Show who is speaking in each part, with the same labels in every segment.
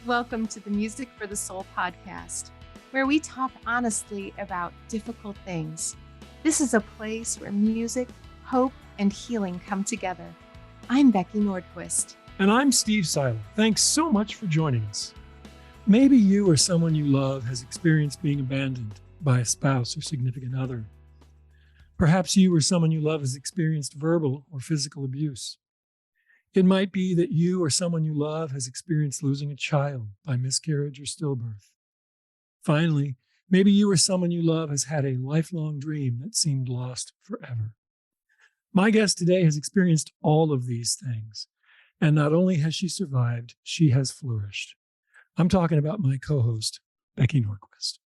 Speaker 1: Welcome to the Music for the Soul podcast, where we talk honestly about difficult things. This is a place where music, hope, and healing come together. I'm Becky Nordquist.
Speaker 2: And I'm Steve Seiler. Thanks so much for joining us. Maybe you or someone you love has experienced being abandoned by a spouse or significant other. Perhaps you or someone you love has experienced verbal or physical abuse. It might be that you or someone you love has experienced losing a child by miscarriage or stillbirth. Finally, maybe you or someone you love has had a lifelong dream that seemed lost forever. My guest today has experienced all of these things, and not only has she survived, she has flourished. I'm talking about my co-host, Becky Nordquist.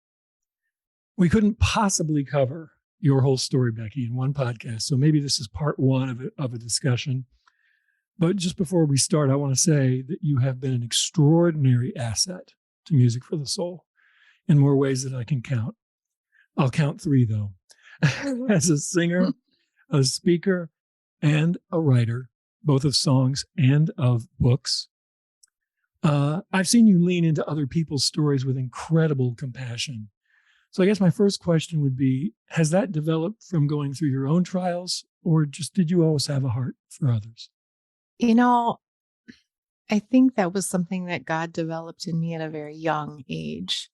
Speaker 2: We couldn't possibly cover your whole story, Becky, in one podcast, so maybe this is part one of a discussion. But just before we start, I want to say that you have been an extraordinary asset to Music for the Soul in more ways than I can count. I'll count 3, though. As a singer, a speaker, and a writer, both of songs and of books. I've seen you lean into other people's stories with incredible compassion. So I guess my first question would be, has that developed from going through your own trials, or just did you always have a heart for others?
Speaker 1: You know, I think that was something that God developed in me at a very young age.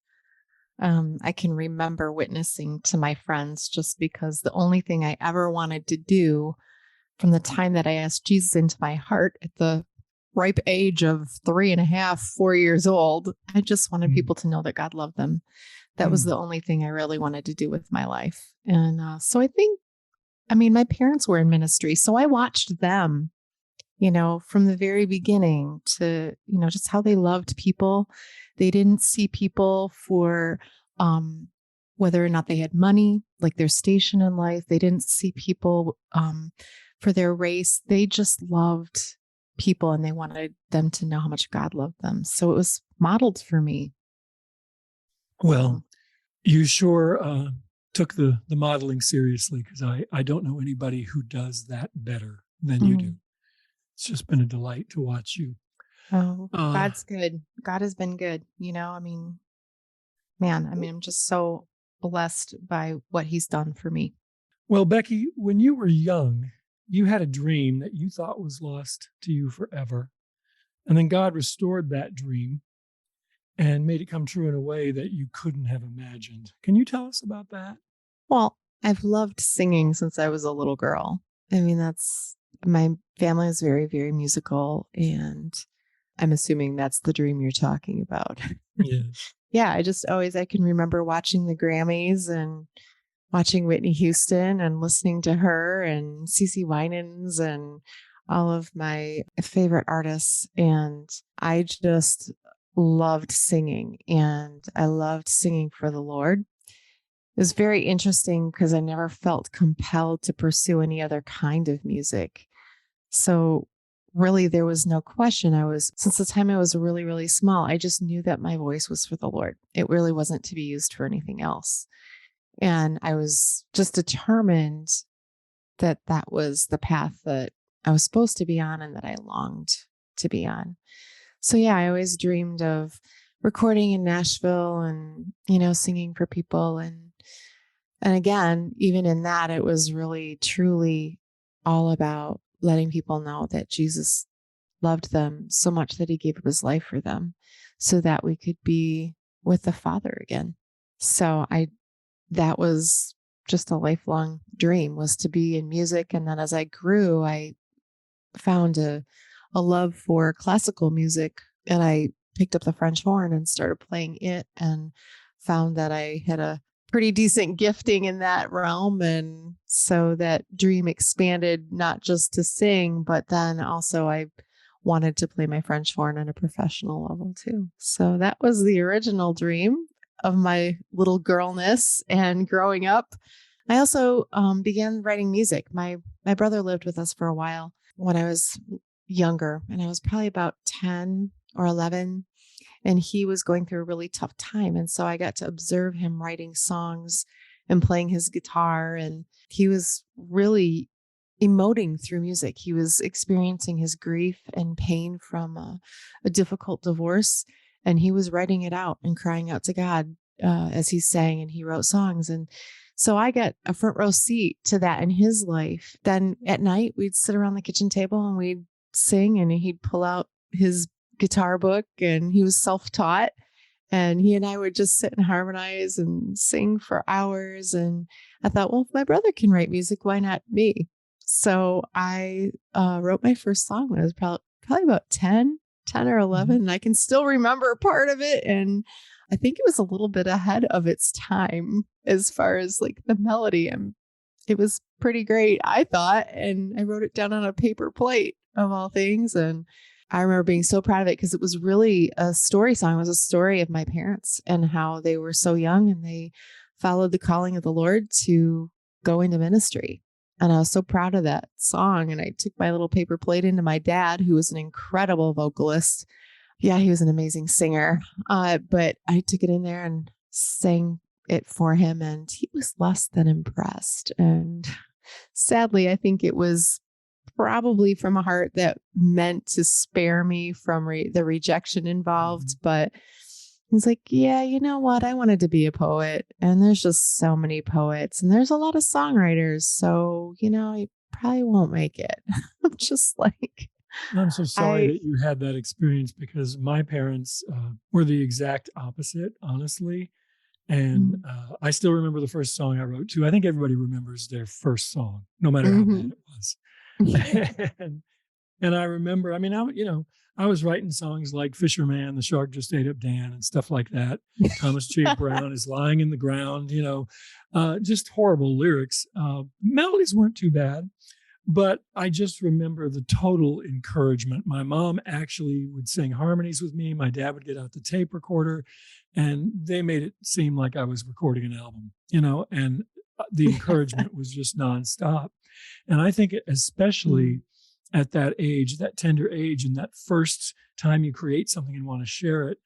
Speaker 1: I can remember witnessing to my friends just because the only thing I ever wanted to do from the time that I asked Jesus into my heart at the ripe age of 3.5, 4 years old, I just wanted people to know that God loved them. That was the only thing I really wanted to do with my life. And so I think, my parents were in ministry, so I watched them, from the very beginning to, just how they loved people. They didn't see people for whether or not they had money, like their station in life. They didn't see people for their race. They just loved people and they wanted them to know how much God loved them. So it was modeled for me.
Speaker 2: Well, you sure took the modeling seriously, because I don't know anybody who does that better than you do. It's just been a delight to watch you.
Speaker 1: Oh, God's good. God has been good. I'm just so blessed by what he's done for me.
Speaker 2: Well, Becky, when you were young, you had a dream that you thought was lost to you forever. And then God restored that dream and made it come true in a way that you couldn't have imagined. Can you tell us about that?
Speaker 1: Well, I've loved singing since I was a little girl. My family is very, very musical, and I'm assuming that's the dream you're talking about.
Speaker 2: Yeah.
Speaker 1: Yeah, I can remember watching the Grammys and watching Whitney Houston and listening to her and CeCe Winans and all of my favorite artists. And I just loved singing, and I loved singing for the Lord. It was very interesting because I never felt compelled to pursue any other kind of music. So really, there was no question. Since the time I was really, really small, I just knew that my voice was for the Lord. It really wasn't to be used for anything else. And I was just determined that that was the path that I was supposed to be on and that I longed to be on. So yeah, I always dreamed of recording in Nashville and, singing for people. And again, even in that, it was really, truly all about letting people know that Jesus loved them so much that he gave up his life for them so that we could be with the Father again. So that was just a lifelong dream, was to be in music. And then as I grew, I found a love for classical music, and I picked up the French horn and started playing it and found that I had a pretty decent gifting in that realm. And so that dream expanded not just to sing, but then also I wanted to play my French horn on a professional level too. So that was the original dream of my little girlness and growing up. I also began writing music. My brother lived with us for a while when I was younger, and I was probably about 10 or 11. And he was going through a really tough time. And so I got to observe him writing songs and playing his guitar. And he was really emoting through music. He was experiencing his grief and pain from a difficult divorce. and he was writing it out and crying out to God as he sang, and he wrote songs. And so I got a front row seat to that in his life. Then at night, we'd sit around the kitchen table and we'd sing, and he'd pull out his guitar book, and he was self-taught. And he and I would just sit and harmonize and sing for hours. And I thought, well, if my brother can write music, why not me? So I wrote my first song when I was probably about 10 or 11. And I can still remember part of it. And I think it was a little bit ahead of its time as far as like the melody. And it was pretty great, I thought. And I wrote it down on a paper plate of all things. And I remember being so proud of it because it was really a story song. It was a story of my parents and how they were so young and they followed the calling of the Lord to go into ministry. And I was so proud of that song. And I took my little paper plate into my dad, who was an incredible vocalist. Yeah, he was an amazing singer. But I took it in there and sang it for him, and he was less than impressed. And sadly, I think it was probably from a heart that meant to spare me from the rejection involved. But he's like, yeah, you know what? I wanted to be a poet, and there's just so many poets, and there's a lot of songwriters. So, you probably won't make it. I'm just like,
Speaker 2: I'm so sorry that you had that experience, because my parents were the exact opposite, honestly. And I still remember the first song I wrote too. I think everybody remembers their first song, no matter how bad it was. and I remember, I was writing songs like Fisherman, The Shark Just Ate Up Dan, and stuff like that. Thomas J. Brown is lying in the ground, just horrible lyrics. Melodies weren't too bad, but I just remember the total encouragement. My mom actually would sing harmonies with me. My dad would get out the tape recorder, and they made it seem like I was recording an album, and the encouragement was just nonstop. And I think especially at that age, that tender age, and that first time you create something and want to share it,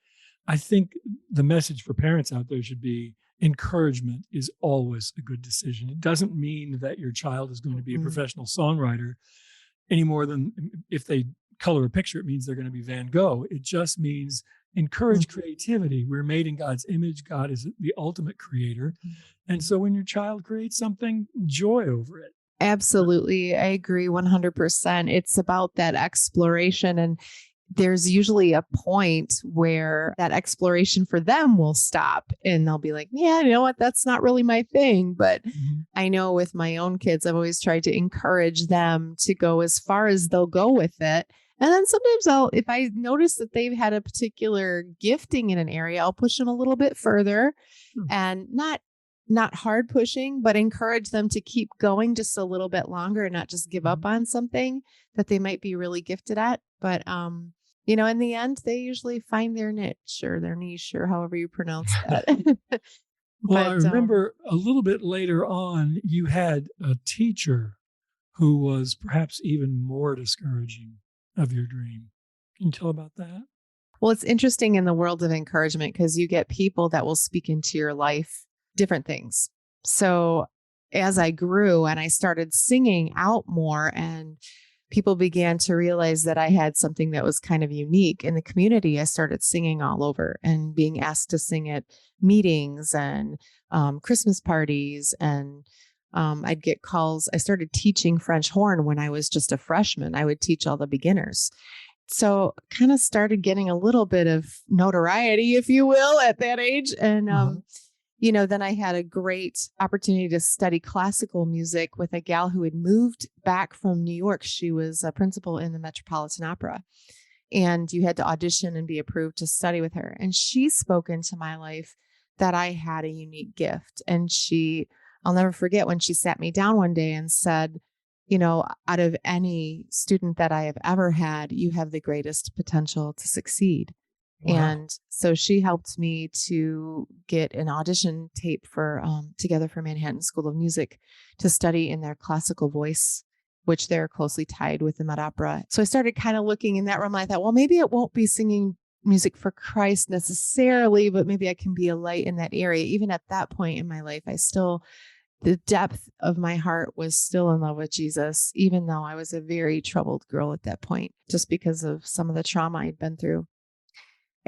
Speaker 2: I think the message for parents out there should be encouragement is always a good decision. It doesn't mean that your child is going to be a professional songwriter any more than if they color a picture, it means they're going to be Van Gogh. It just means encourage creativity. We're made in God's image. God is the ultimate creator. And so when your child creates something, joy over it.
Speaker 1: Absolutely. I agree 100%. It's about that exploration. And there's usually a point where that exploration for them will stop and they'll be like, yeah, you know what? That's not really my thing. But I know with my own kids, I've always tried to encourage them to go as far as they'll go with it. And then sometimes if I notice that they've had a particular gifting in an area, I'll push them a little bit further and not hard pushing, but encourage them to keep going just a little bit longer and not just give up on something that they might be really gifted at. But, in the end, they usually find their niche or their niche or however you pronounce that.
Speaker 2: Well, I remember a little bit later on, you had a teacher who was perhaps even more discouraging of your dream. Can you tell about that?
Speaker 1: Well, it's interesting in the world of encouragement because you get people that will speak into your life different things. So as I grew and I started singing out more and people began to realize that I had something that was kind of unique in the community, I started singing all over and being asked to sing at meetings and Christmas parties. And I'd get calls. I started teaching French horn when I was just a freshman. I would teach all the beginners. So kind of started getting a little bit of notoriety, if you will, at that age. And then I had a great opportunity to study classical music with a gal who had moved back from New York. She was a principal in the Metropolitan Opera, and you had to audition and be approved to study with her. And she spoke into my life that I had a unique gift. And I'll never forget when she sat me down one day and said, out of any student that I have ever had, you have the greatest potential to succeed. Wow. And so she helped me to get an audition tape for together for Manhattan School of Music to study in their classical voice, which they're closely tied with the Met Opera. So I started kind of looking in that realm. I thought, well, maybe it won't be singing music for Christ necessarily, but maybe I can be a light in that area. Even at that point in my life, the depth of my heart was still in love with Jesus, even though I was a very troubled girl at that point, just because of some of the trauma I'd been through.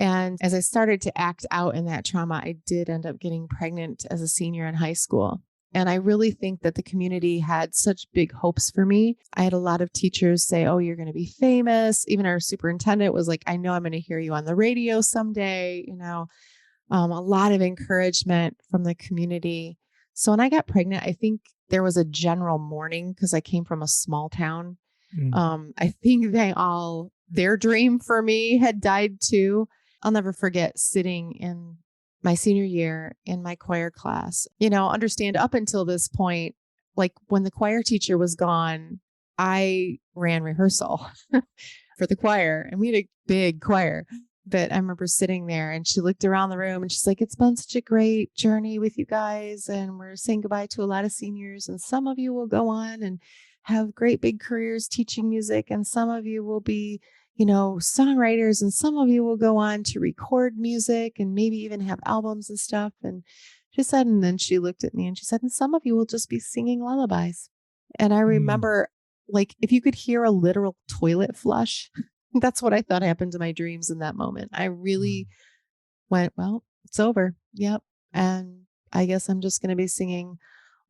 Speaker 1: And as I started to act out in that trauma, I did end up getting pregnant as a senior in high school. And I really think that the community had such big hopes for me. I had a lot of teachers say, oh, you're going to be famous. Even our superintendent was like, I know I'm going to hear you on the radio someday. A lot of encouragement from the community. So when I got pregnant, I think there was a general mourning because I came from a small town. I think their dream for me had died too. I'll never forget sitting in my senior year in my choir class. Understand up until this point, like when the choir teacher was gone, I ran rehearsal for the choir, and we had a big choir. But I remember sitting there and she looked around the room and she's like, it's been such a great journey with you guys. And we're saying goodbye to a lot of seniors. And some of you will go on and have great big careers teaching music. And some of you will be, songwriters. And some of you will go on to record music and maybe even have albums and stuff. And she said, and then she looked at me and she said, and some of you will just be singing lullabies. And I remember, like, if you could hear a literal toilet flush, that's what I thought happened to my dreams in that moment. I really went, well, it's over. Yep. And I guess I'm just going to be singing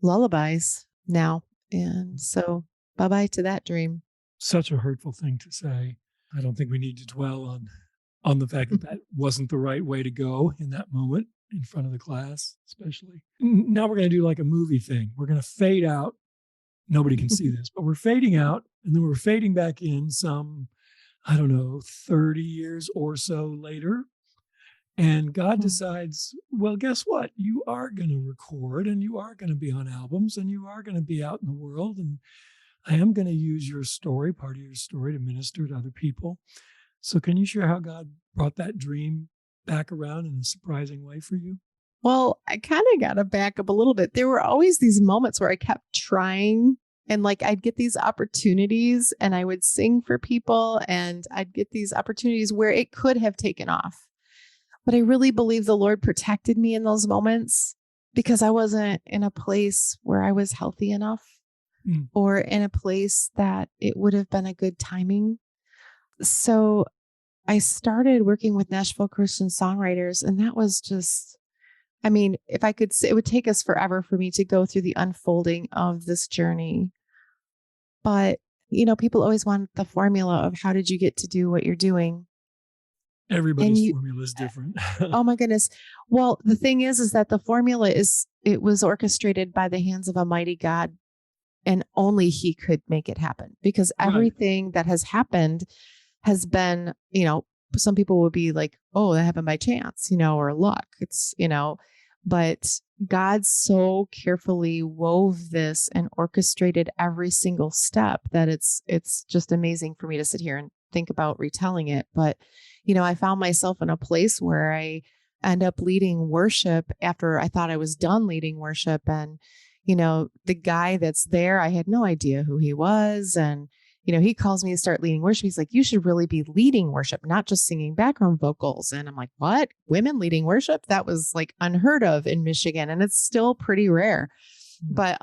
Speaker 1: lullabies now. And so bye-bye to that dream.
Speaker 2: Such a hurtful thing to say. I don't think we need to dwell on the fact that wasn't the right way to go in that moment in front of the class, especially. Now we're going to do like a movie thing. We're going to fade out. Nobody can see this, but we're fading out and then we're fading back in some, 30 years or so later. And God decides, well, guess what? You are going to record and you are going to be on albums and you are going to be out in the world. And I am going to use your story, part of your story, to minister to other people. So can you share how God brought that dream back around in a surprising way for you?
Speaker 1: Well, I kind of got to back up a little bit. There were always these moments where I kept trying. And like, I'd get these opportunities and I would sing for people and I'd get these opportunities where it could have taken off. But I really believe the Lord protected me in those moments because I wasn't in a place where I was healthy enough or in a place that it would have been a good timing. So I started working with Nashville Christian songwriters, and that was just, if I could say, it would take us forever for me to go through the unfolding of this journey. But, people always want the formula of how did you get to do what you're doing?
Speaker 2: Everybody's formula is different.
Speaker 1: Oh my goodness. Well, the thing is that the formula it was orchestrated by the hands of a mighty God, and only he could make it happen because everything that has happened has been, some people would be like, oh, that happened by chance, or luck. It's, but God so carefully wove this and orchestrated every single step that it's just amazing for me to sit here and think about retelling it. But, I found myself in a place where I end up leading worship after I thought I was done leading worship. And, the guy that's there, I had no idea who he was. And, he calls me to start leading worship. He's like, you should really be leading worship, not just singing background vocals. And I'm like, what? Women leading worship? That was like unheard of in Michigan. And it's still pretty rare. But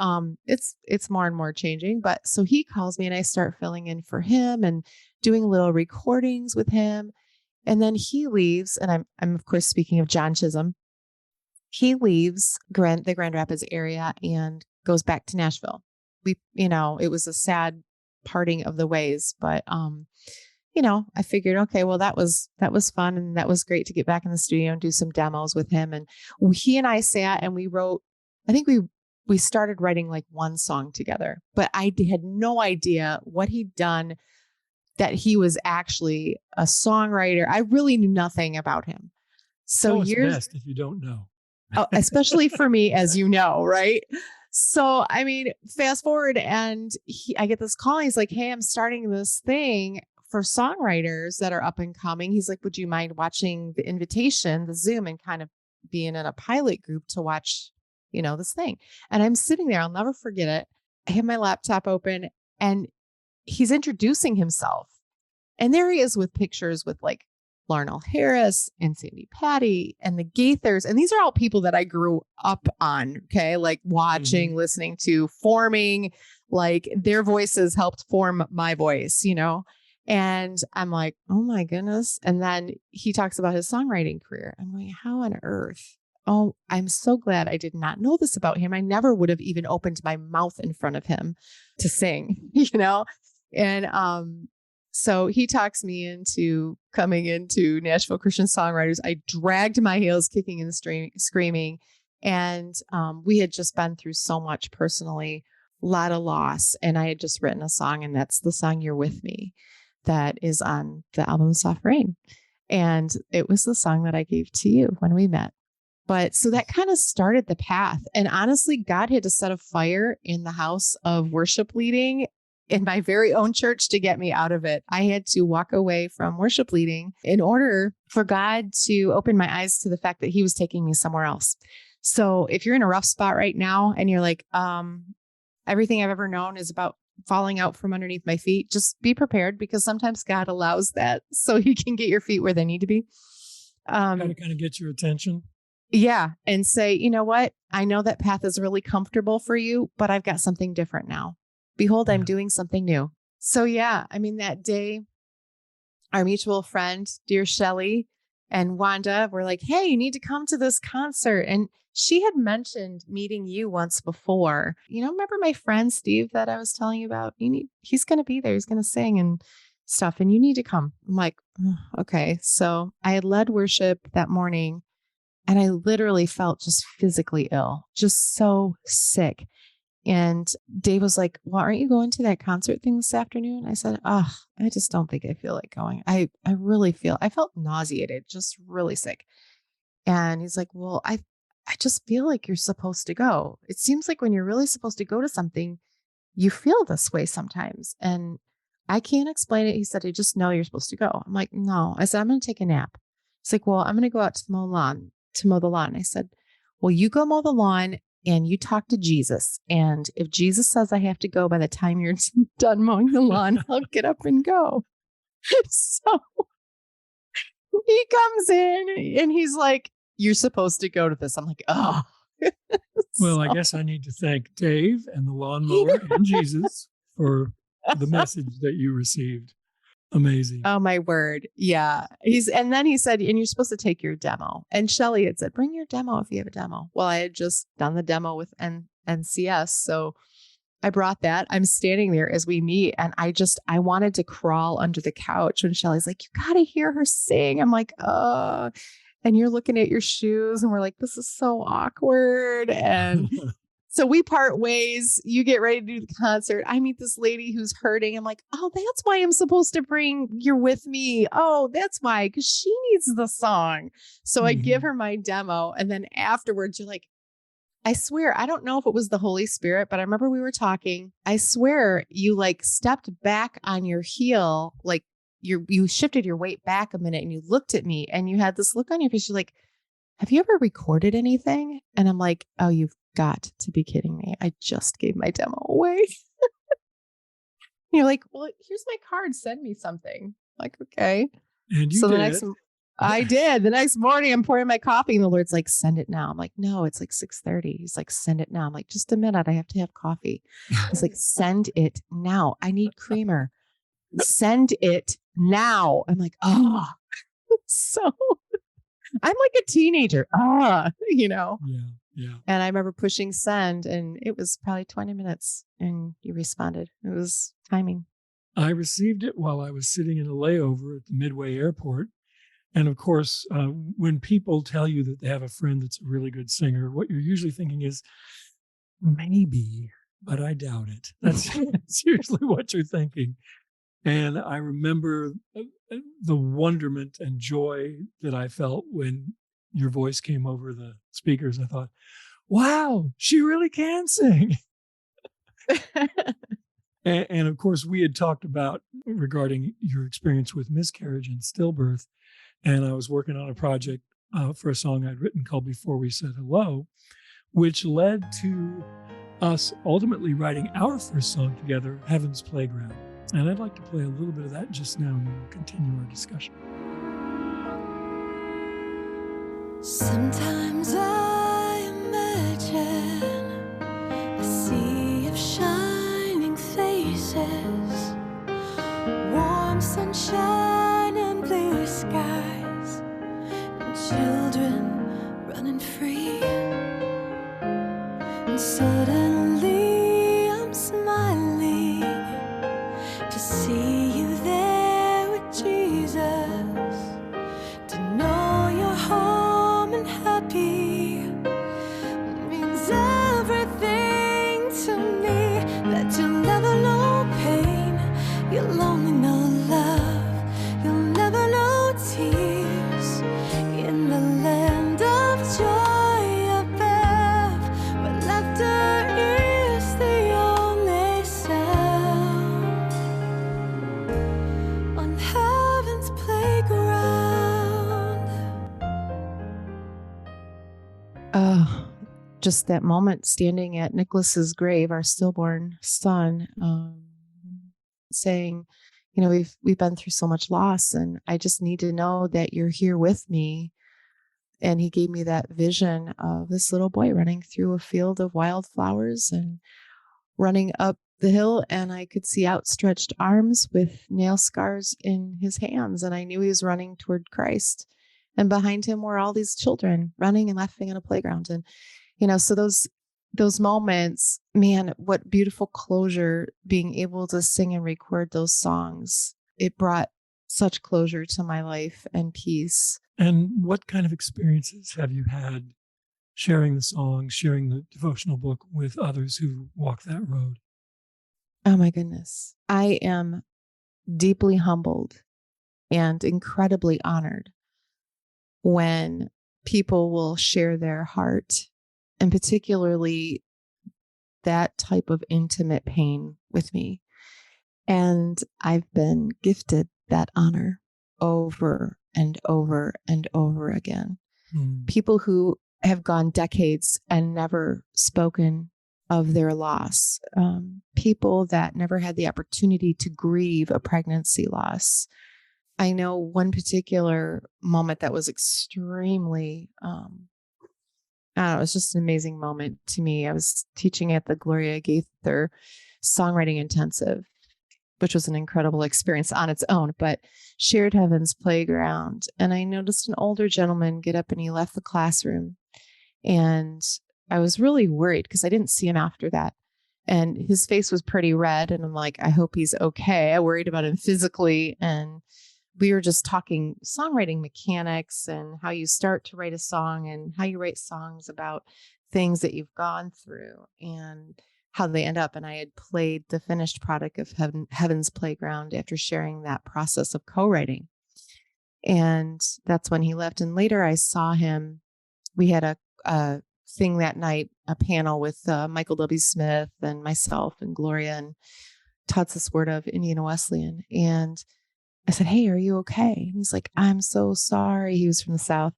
Speaker 1: it's more and more changing. But so he calls me and I start filling in for him and doing little recordings with him. And then he leaves. And I'm of course speaking of John Chisholm. He leaves the Grand Rapids area and goes back to Nashville. It was a sad parting of the ways, but I figured, okay, well, that was fun. And that was great to get back in the studio and do some demos with him. And he and I sat and we wrote, I think we started writing like one song together, but I had no idea what he'd done, that he was actually a songwriter. I really knew nothing about him. So
Speaker 2: it's best if you don't know.
Speaker 1: Especially for me, as you know, right? So, fast forward and I get this call. He's like, hey, I'm starting this thing for songwriters that are up and coming. He's like, would you mind watching the invitation, the Zoom, and kind of being in a pilot group to watch, this thing? And I'm sitting there. I'll never forget it. I have my laptop open and he's introducing himself. And there he is with pictures with like Larnell Harris and Sandy Patty and the Gaithers. And these are all people that I grew up on. Okay. Like watching, listening to, forming, like their voices helped form my voice, And I'm like, oh my goodness. And then he talks about his songwriting career. I'm going, how on earth? Oh, I'm so glad I did not know this about him. I never would have even opened my mouth in front of him to sing, And so he talks me into coming into Nashville Christian Songwriters. I dragged my heels, kicking and screaming. And we had just been through so much personally, a lot of loss. And I had just written a song, and that's the song You're With Me that is on the album Soft Rain. And it was the song that I gave to you when we met. But so that kind of started the path. And honestly, God had to set a fire in the house of worship leading in my very own church to get me out of it. I had to walk away from worship leading in order for God to open my eyes to the fact that he was taking me somewhere else. So if you're in a rough spot right now and you're like, everything I've ever known is about falling out from underneath my feet, just be prepared, because sometimes God allows that so he can get your feet where they need to be.
Speaker 2: Kind of get your attention.
Speaker 1: Yeah. And say, you know what? I know that path is really comfortable for you, but I've got something different now. Behold, I'm doing something new. So yeah, I mean, that day, our mutual friend, dear Shelley and Wanda, were like, hey, you need to come to this concert. And she had mentioned meeting you once before. Remember my friend Steve that I was telling you about? He's going to be there. He's going to sing and stuff, and you need to come. I'm like, okay. So I had led worship that morning, and I literally felt just physically ill, just so sick. And Dave was like, well, aren't you going to that concert thing this afternoon? I said, I just don't think I feel like going. I felt nauseated, just really sick. And he's like, well, I just feel like you're supposed to go. It seems like when you're really supposed to go to something, you feel this way sometimes. And I can't explain it. He said, I just know you're supposed to go. I'm like, no. I said, I'm going to take a nap. He's like, well, I'm going to go out to mow the lawn. I said, well, you go mow the lawn and you talk to Jesus. And if Jesus says I have to go by the time you're done mowing the lawn, I'll get up and go. So he comes in and he's like, you're supposed to go to this. I'm like, oh.
Speaker 2: Well, I guess I need to thank Dave and the lawnmower and Jesus for the message that you received. Amazing.
Speaker 1: Oh, my word. Yeah. And then he said, and you're supposed to take your demo. And Shelley had said, bring your demo if you have a demo. Well, I had just done the demo with NCS. So I brought that. I'm standing there as we meet, and I wanted to crawl under the couch when Shelley's like, you got to hear her sing. I'm like, and you're looking at your shoes, and we're like, this is so awkward. And so we part ways. You get ready to do the concert. I meet this lady who's hurting. I'm like, oh, that's why I'm supposed to bring You're With Me. Oh, that's why, because she needs the song. So I give her my demo. And then afterwards, you're like, I swear, I don't know if it was the Holy Spirit, but I remember we were talking. I swear you like stepped back on your heel, like you shifted your weight back a minute and you looked at me and you had this look on your face. You're like, have you ever recorded anything? And I'm like, oh, you've got to be kidding me. I just gave my demo away. You're like, well, here's my card. Send me something. I'm like, okay.
Speaker 2: And you did.
Speaker 1: I did. The next morning, I'm pouring my coffee and the Lord's like, send it now. I'm like, no, it's like 6:30. He's like, send it now. I'm like, just a minute. I have to have coffee. He's like, send it now. I need creamer. Send it now. I'm like, oh, so I'm like a teenager.
Speaker 2: Yeah.
Speaker 1: And I remember pushing send, and it was probably 20 minutes and you responded. It was timing.
Speaker 2: I received it while I was sitting in a layover at the Midway Airport. And of course, when people tell you that they have a friend that's a really good singer, what you're usually thinking is, maybe, but I doubt it. That's usually what you're thinking. And I remember the wonderment and joy that I felt when your voice came over the speakers. I thought, wow, she really can sing. And of course, we had talked about regarding your experience with miscarriage and stillbirth. And I was working on a project for a song I'd written called Before We Said Hello, which led to us ultimately writing our first song together, Heaven's Playground. And I'd like to play a little bit of that just now, and then we'll continue our discussion.
Speaker 3: Sometimes I imagine a sea of shining faces, warm sun children running free. And suddenly I'm smiling to see you there with Jesus, to know you're home and happy means everything to me. That you'll never know pain, you'll only know love, you'll never know tears in the land of joy above, where laughter is the only sound on heaven's playground.
Speaker 1: Just that moment standing at Niklas's grave, our stillborn son, saying, you know, we've been through so much loss, and I just need to know that you're here with me. And he gave me that vision of this little boy running through a field of wildflowers and running up the hill, and I could see outstretched arms with nail scars in his hands, and I knew he was running toward Christ. And behind him were all these children running and laughing on a playground. And you know, so those moments, man, what beautiful closure being able to sing and record those songs. It brought such closure to my life and peace.
Speaker 2: And what kind of experiences have you had sharing the songs, sharing the devotional book with others who walk that road?
Speaker 1: Oh my goodness. I am deeply humbled and incredibly honored when people will share their heart, and particularly that type of intimate pain with me. And I've been gifted that honor over and over and over again. People who have gone decades and never spoken of their loss, people that never had the opportunity to grieve a pregnancy loss. I know one particular moment that was extremely, I don't know, it was just an amazing moment to me. I was teaching at the Gloria Gaither Songwriting Intensive, which was an incredible experience on its own, but shared Heaven's Playground. And I noticed an older gentleman get up and he left the classroom. And I was really worried because I didn't see him after that. And his face was pretty red. And I'm like, I hope he's okay. I worried about him physically. And we were just talking songwriting mechanics and how you start to write a song and how you write songs about things that you've gone through and how they end up. And I had played the finished product of Heaven's Playground after sharing that process of co-writing. And that's when he left. And later I saw him. We had a thing that night, a panel with Michael W. Smith and myself and Gloria, and taught this word of Indiana Wesleyan. And I said, hey, are you okay? And he's like, I'm so sorry. He was from the South.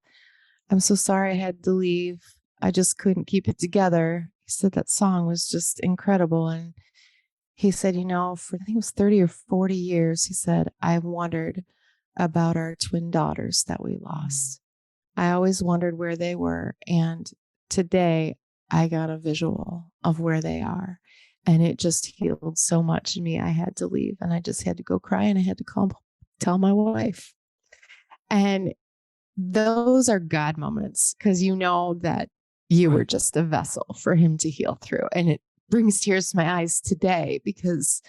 Speaker 1: I'm so sorry I had to leave. I just couldn't keep it together. He said that song was just incredible. And he said, you know, for I think it was 30 or 40 years, he said, I've wondered about our twin daughters that we lost. I always wondered where they were. And today I got a visual of where they are. And it just healed so much in me. I had to leave and I just had to go cry, and I had to tell my wife. And those are God moments, because you know that you were just a vessel for him to heal through. And it brings tears to my eyes today because,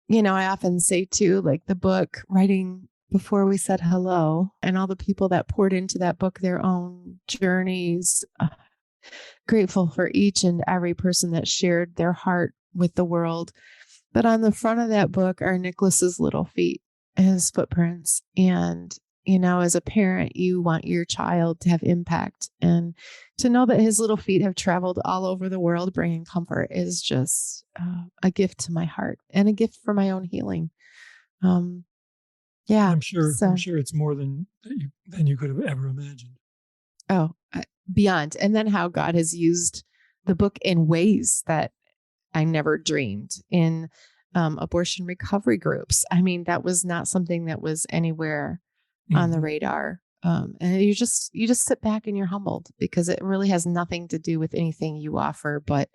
Speaker 1: you know, I often say too, like the book, Writing Before We Said Hello, and all the people that poured into that book their own journeys. Grateful for each and every person that shared their heart with the world. But on the front of that book are Niklas's little feet, his footprints. And, you know, as a parent, you want your child to have impact, and to know that his little feet have traveled all over the world bringing comfort is just a gift to my heart and a gift for my own healing. Yeah,
Speaker 2: I'm sure it's more than you could have ever imagined.
Speaker 1: Oh, beyond. And then how God has used the book in ways that I never dreamed, in abortion recovery groups. I mean, that was not something that was anywhere on the radar. And you just sit back and you're humbled, because it really has nothing to do with anything you offer, but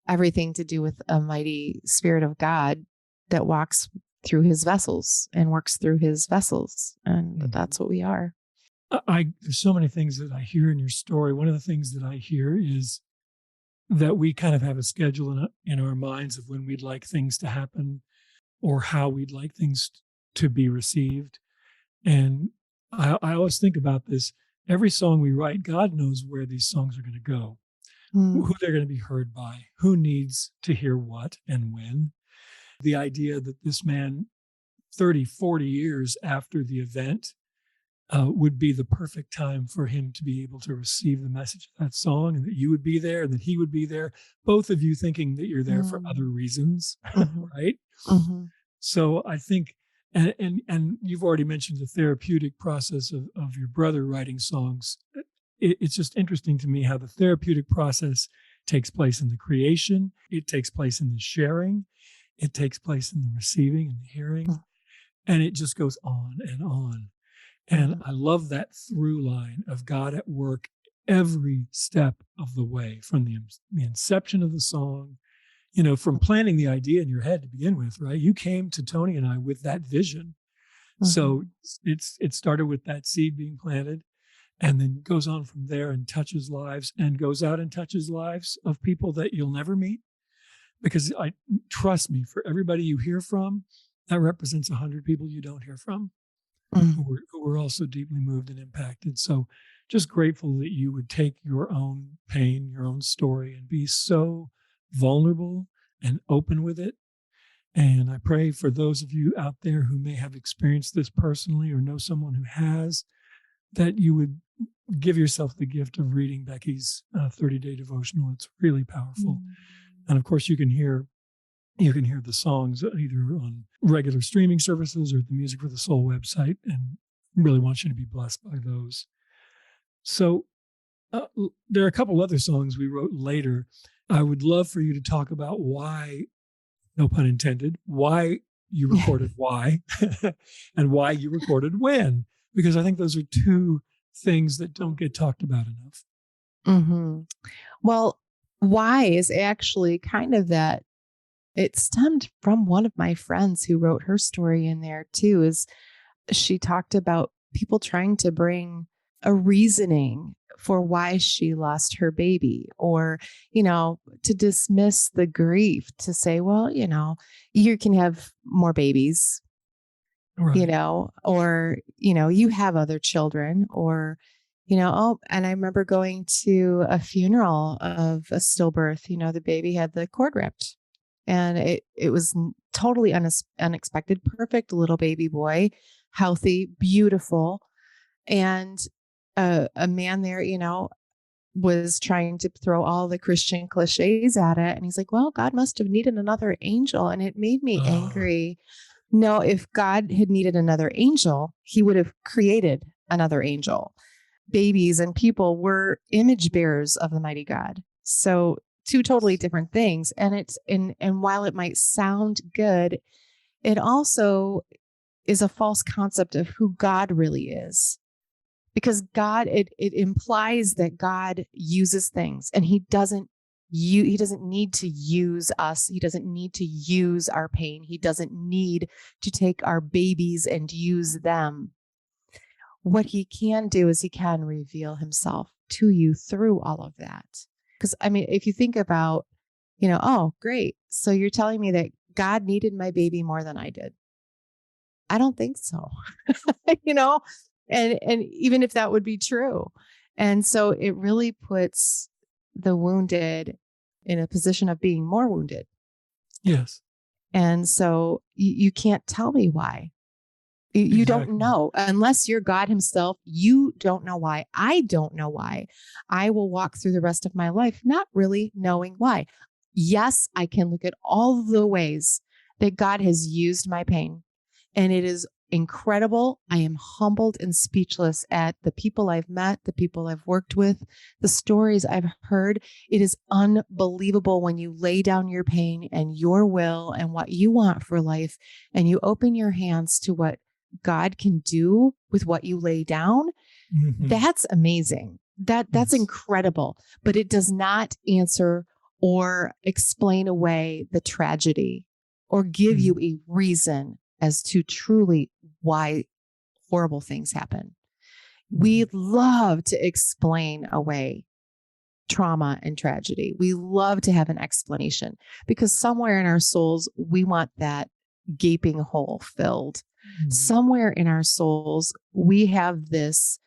Speaker 1: everything to do with a mighty Spirit of God that walks through his vessels and works through his vessels. And that's what we are.
Speaker 2: There's so many things that I hear in your story. One of the things that I hear is that we kind of have a schedule in our minds of when we'd like things to happen or how we'd like things to be received. And I always think about this. Every song we write, God knows where these songs are going to go, who they're going to be heard by, who needs to hear what and when. The idea that this man, 30, 40 years after the event, would be the perfect time for him to be able to receive the message of that song, and that you would be there and that he would be there, both of you thinking that you're there for other reasons, right? So I think, and you've already mentioned the therapeutic process of your brother writing songs. It's just interesting to me how the therapeutic process takes place in the creation, it takes place in the sharing, it takes place in the receiving and the hearing, and it just goes on and on. And I love that through line of God at work every step of the way, from the inception of the song, from planning the idea in your head to begin with, right? You came to Tony and I with that vision. So it started with that seed being planted, and then goes on from there and touches lives and goes out and touches lives of people that you'll never meet. Because trust me, for everybody you hear from, that represents 100 people you don't hear from. Who were also deeply moved and impacted. So just grateful that you would take your own pain, your own story, and be so vulnerable and open with it. And I pray for those of you out there who may have experienced this personally or know someone who has, that you would give yourself the gift of reading Becky's 30-day devotional. It's really powerful. And of course, you can hear the songs either on regular streaming services or at the Music for the Soul website, and really want you to be blessed by those. So there are a couple other songs we wrote later. I would love for you to talk about why, no pun intended, why you recorded why and why you recorded when, because I think those are two things that don't get talked about enough.
Speaker 1: Well, why is actually kind of that. It stemmed from one of my friends who wrote her story in there too, is she talked about people trying to bring a reasoning for why she lost her baby, or, to dismiss the grief, to say, well, you can have more babies, right. Or, you have other children, or, and I remember going to a funeral of a stillbirth, the baby had the cord ripped. And it was totally unexpected, perfect little baby boy, healthy, beautiful. And a man there, was trying to throw all the Christian cliches at it. And he's like, well, God must have needed another angel. And it made me angry. No, if God had needed another angel, he would have created another angel. Babies and people were image bearers of the mighty God. So two totally different things. And and while it might sound good, it also is a false concept of who God really is. Because God, it implies that God uses things, and he doesn't need to use us. He doesn't need to use our pain. He doesn't need to take our babies and use them. What he can do is he can reveal himself to you through all of that. Because, if you think about, oh, great. So you're telling me that God needed my baby more than I did. I don't think so, and even if that would be true. And so it really puts the wounded in a position of being more wounded.
Speaker 2: Yes.
Speaker 1: And so you can't tell me why. You don't know, unless you're God himself. You don't know why. I don't know why. I will walk through the rest of my life not really knowing why. Yes, I can look at all the ways that God has used my pain, and it is incredible. I am humbled and speechless at the people I've met, the people I've worked with, the stories I've heard. It is unbelievable when you lay down your pain and your will and what you want for life, and you open your hands to what God can do with what you lay down. That's amazing. That's incredible, but it does not answer or explain away the tragedy or give you a reason as to truly why horrible things happen. We love to explain away trauma and tragedy. We love to have an explanation because somewhere in our souls, we want that gaping hole filled. Somewhere in our souls, we have this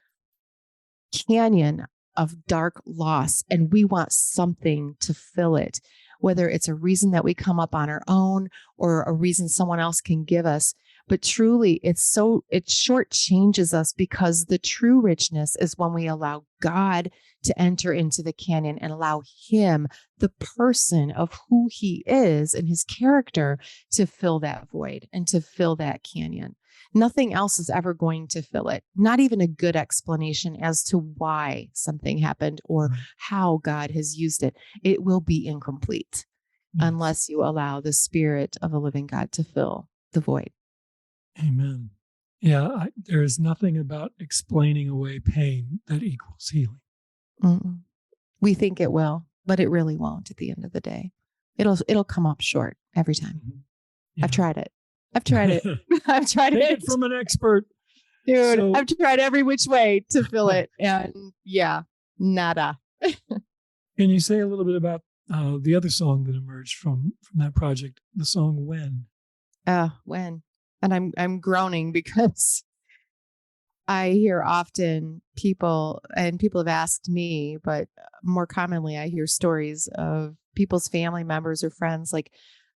Speaker 1: canyon of dark loss and we want something to fill it, whether it's a reason that we come up on our own or a reason someone else can give us. But truly, it shortchanges us because the true richness is when we allow God to enter into the canyon and allow him, the person of who he is and his character, to fill that void and to fill that canyon. Nothing else is ever going to fill it. Not even a good explanation as to why something happened or how God has used it. It will be incomplete unless you allow the Spirit of the living God to fill the void.
Speaker 2: Amen. Yeah, there is nothing about explaining away pain that equals healing.
Speaker 1: Mm-mm. We think it will, but it really won't at the end of the day. It'll come up short every time. Yeah. I've tried it. I've tried it.
Speaker 2: Take it from an expert.
Speaker 1: Dude, I've tried every which way to fill it. And yeah, nada.
Speaker 2: Can you say a little bit about the other song that emerged from that project, the song When?
Speaker 1: When. And I'm groaning because I hear often people have asked me, but more commonly I hear stories of people's family members or friends like,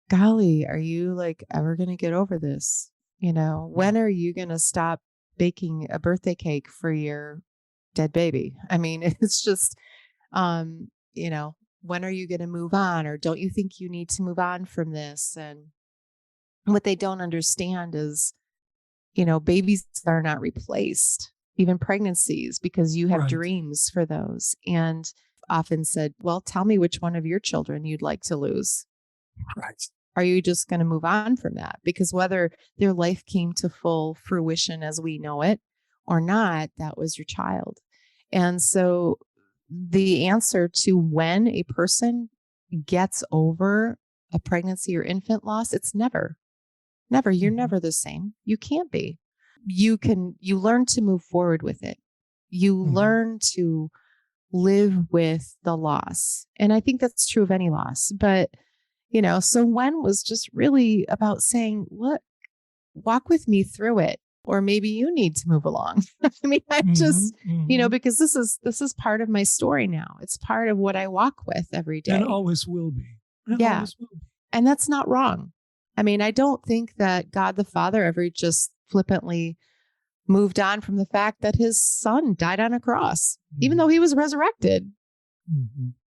Speaker 1: golly, are you like ever going to get over this? You know, when are you going to stop baking a birthday cake for your dead baby? I mean, it's just, you know, when are you going to move on? Or don't you think you need to move on from this? And what they don't understand is, you know, babies are not replaced, even pregnancies, because you have dreams for those. And often said, well, tell me which one of your children you'd like to lose.
Speaker 2: Right.
Speaker 1: Are you just going to move on from that? Because whether their life came to full fruition as we know it or not, that was your child. And so the answer to when a person gets over a pregnancy or infant loss, it's never. You're never the same. You can't be. You learn to move forward with it. You learn to live with the loss. And I think that's true of any loss. But, you know, so when was just really about saying, look, walk with me through it. Or maybe you need to move along. I mean, I just, you know, because this is part of my story now. It's part of what I walk with every day.
Speaker 2: And always will be.
Speaker 1: Always will be. And that's not wrong. I mean, I don't think that God the Father ever just flippantly moved on from the fact that his son died on a cross, even though he was resurrected.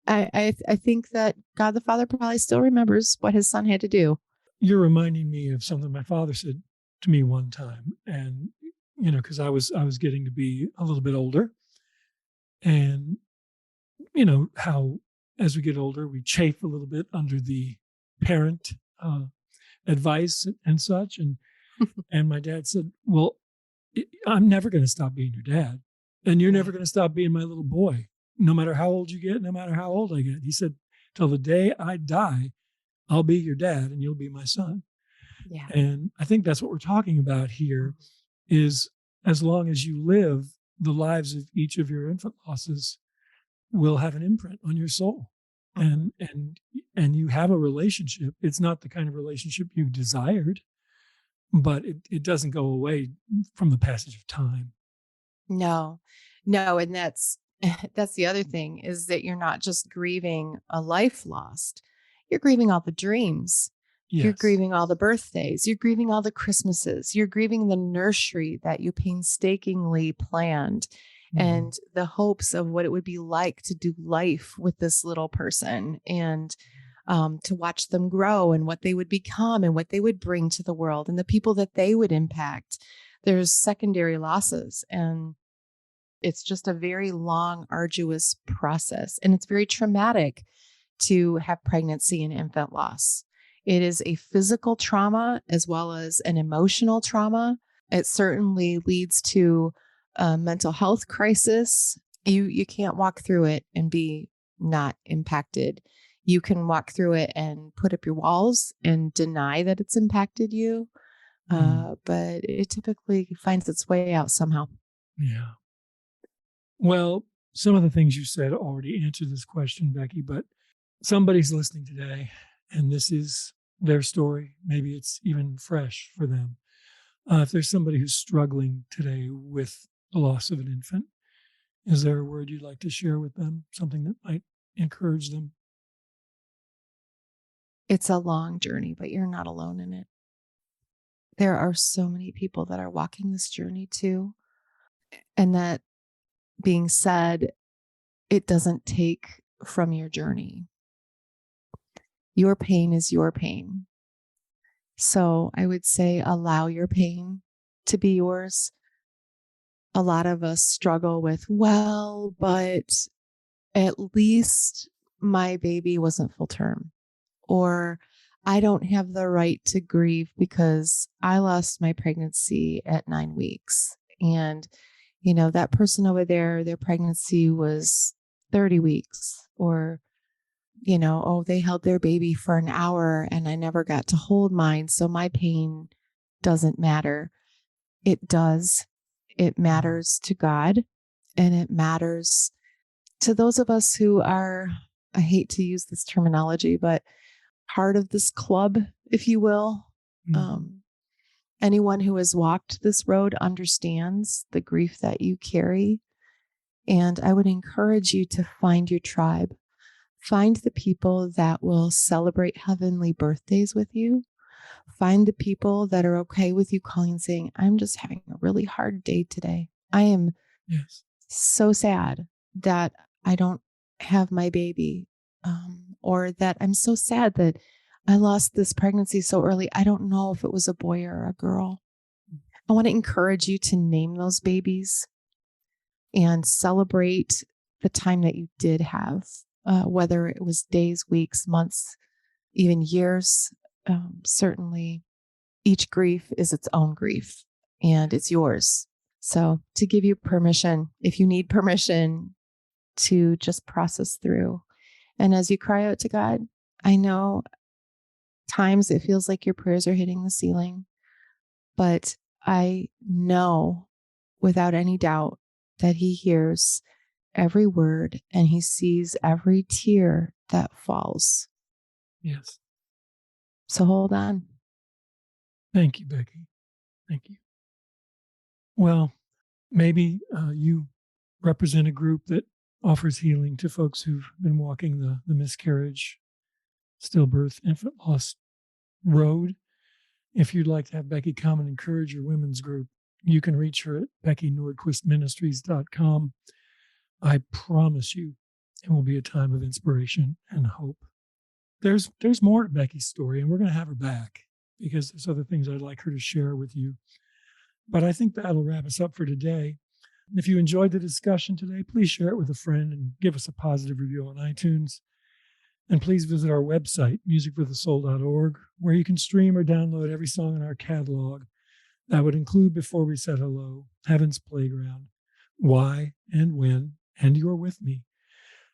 Speaker 1: I think that God the Father probably still remembers what his son had to do.
Speaker 2: You're reminding me of something my father said to me one time. And, you know, because I was getting to be a little bit older. And, you know, how as we get older, we chafe a little bit under the parent advice and such. And my dad said, well, I'm never going to stop being your dad. And you're never going to stop being my little boy, no matter how old you get, no matter how old I get. He said, till the day I die, I'll be your dad and you'll be my son. Yeah. And I think that's what we're talking about here is as long as you live, the lives of each of your infant losses will have an imprint on your soul. And you have a relationship. It's not the kind of relationship you desired, but it doesn't go away from the passage of time. No.
Speaker 1: And that's the other thing is that you're not just grieving a life lost. You're grieving all the dreams. Yes. You're grieving all the birthdays. You're grieving all the Christmases. You're grieving the nursery that you painstakingly planned. And the hopes of what it would be like to do life with this little person and to watch them grow and what they would become and what they would bring to the world and the people that they would impact. There's secondary losses and it's just a very long, arduous process. And it's very traumatic to have pregnancy and infant loss. It is a physical trauma as well as an emotional trauma. It certainly leads to a mental health crisis. You can't walk through it and be not impacted. You can walk through it and put up your walls and deny that it's impacted you. But it typically finds its way out somehow.
Speaker 2: Yeah. Well, some of the things you said already answered this question, Becky, but somebody's listening today and this is their story. Maybe it's even fresh for them. If there's somebody who's struggling today with the loss of an infant, is there a word you'd like to share with them? Something that might encourage them?
Speaker 1: It's a long journey, but you're not alone in it. There are so many people that are walking this journey too. And that being said, it doesn't take from your journey. Your pain is your pain. So I would say allow your pain to be yours. A lot of us struggle with, well, but at least my baby wasn't full term, or I don't have the right to grieve because I lost my pregnancy at 9 weeks. And, that person over there, their pregnancy was 30 weeks, or, they held their baby for an hour and I never got to hold mine. So my pain doesn't matter. It does. It matters to God, and it matters to those of us who are, I hate to use this terminology, but part of this club, if you will. Anyone who has walked this road understands the grief that you carry. And I would encourage you to find your tribe. Find the people that will celebrate heavenly birthdays with you. Find the people that are okay with you calling and saying, I'm just having a really hard day today. I am so sad that I don't have my baby, or that I'm so sad that I lost this pregnancy so early. I don't know if it was a boy or a girl. I want to encourage you to name those babies and celebrate the time that you did have, whether it was days, weeks, months, even years. Certainly each grief is its own grief and it's yours. So to give you permission, if you need permission to just process through. And as you cry out to God, I know times it feels like your prayers are hitting the ceiling, but I know without any doubt that He hears every word and He sees every tear that falls.
Speaker 2: Yes.
Speaker 1: So hold on.
Speaker 2: Thank you, Becky. Thank you. Well, maybe you represent a group that offers healing to folks who've been walking the miscarriage, stillbirth, infant loss road. If you'd like to have Becky come and encourage your women's group, you can reach her at beckynordquistministries.com. I promise you it will be a time of inspiration and hope. There's more to Becky's story, and we're going to have her back because there's other things I'd like her to share with you. But I think that'll wrap us up for today. If you enjoyed the discussion today, please share it with a friend and give us a positive review on iTunes. And please visit our website, musicforthesoul.org, where you can stream or download every song in our catalog. That would include Before We Said Hello, Heaven's Playground, Why and When, and You're With Me.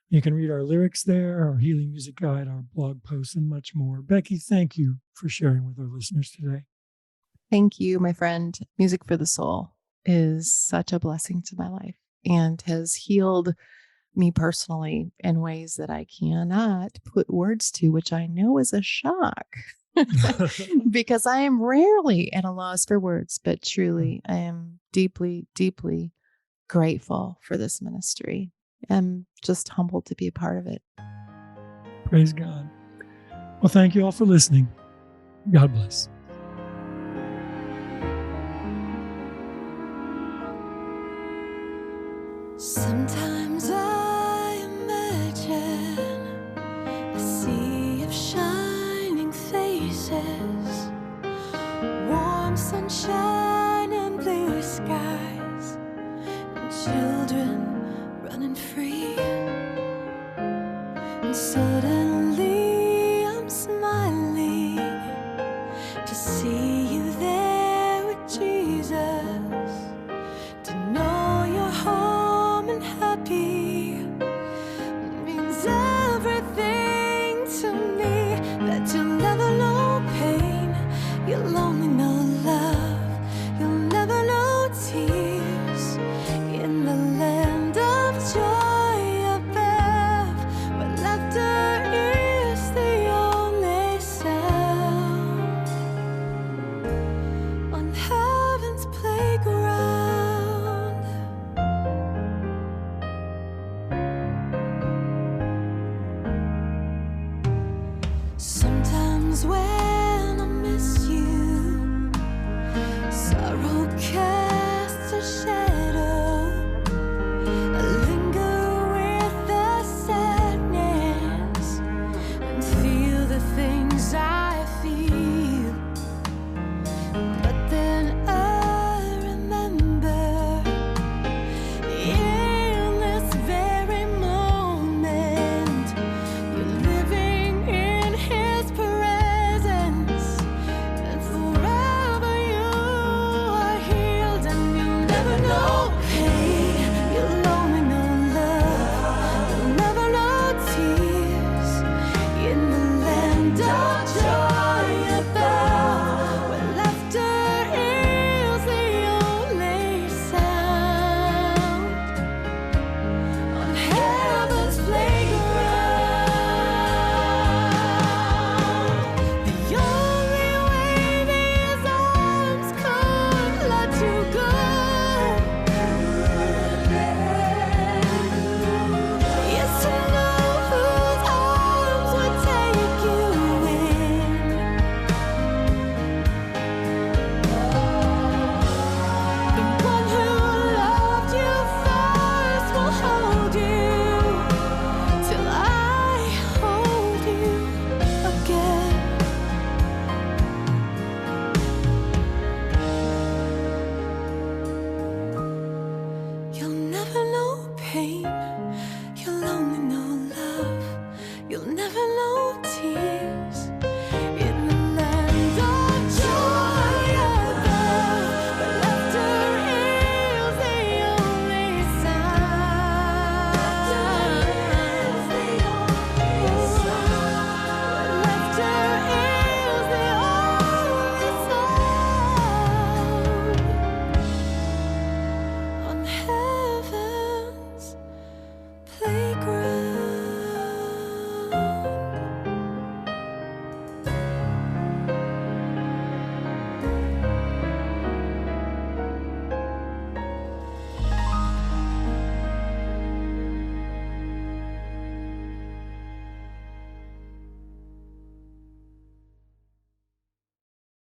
Speaker 2: You can read our lyrics there, our healing music guide, our blog posts, and much more. Becky, thank you for sharing with our listeners today.
Speaker 1: Thank you, my friend. Music for the Soul is such a blessing to my life and has healed me personally in ways that I cannot put words to, which I know is a shock because I am rarely at a loss for words, but truly I am deeply, deeply grateful for this ministry. I'm just humbled to be a part of it.
Speaker 2: Praise God. Well, thank you all for listening. God bless.
Speaker 3: Sometimes I imagine a sea of shining faces, warm sunshine and blue skies, and children running free. And suddenly I'm smiling to see you there with Jesus, to know you're home and happy means everything to me. That you'll never know pain, you'll only know love, you'll never know tears in the land of pain.